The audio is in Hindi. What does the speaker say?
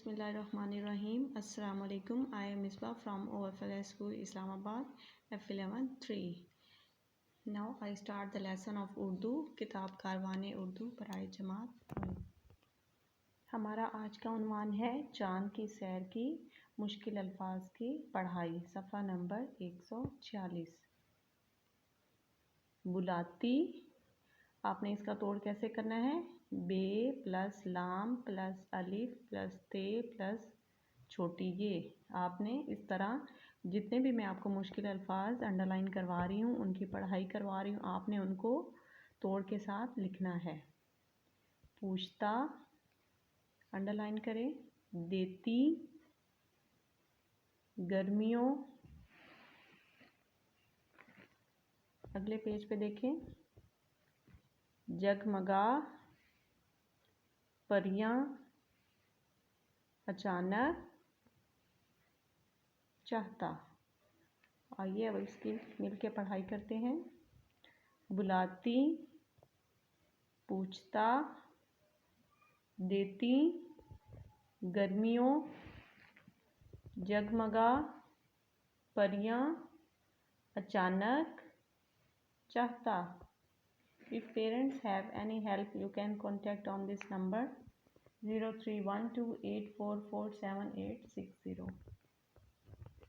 Bismillahirrahmanirrahim. Assalamu alaikum. I am Misbah from OFLS School, Islamabad, F11 3. Now I start the lesson of Urdu. किताब कारवाने उर्दू बराए जमात। हमारा आज का उन्वान है चांद की सैर की मुश्किल अल्फाज की पढ़ाई, सफ़ा नंबर 146। बुलाती, आपने इसका तोड़ कैसे करना है? बे प्लस लाम प्लस अलिफ प्लस ते प्लस छोटी ये। आपने इस तरह जितने भी मैं आपको मुश्किल अल्फाज अंडरलाइन करवा रही हूँ, उनकी पढ़ाई करवा रही हूँ, आपने उनको तोड़ के साथ लिखना है। पूछता अंडरलाइन करें, देती, गर्मियों, अगले पेज पे देखें, जगमगा, परियां, अचानक, चाहता। आइए अब इसकी मिलके पढ़ाई करते हैं। बुलाती, पूछता, देती, गर्मियों, जगमगा, परियां, अचानक, चाहता। If parents have any help, you can contact on this number 031284478860.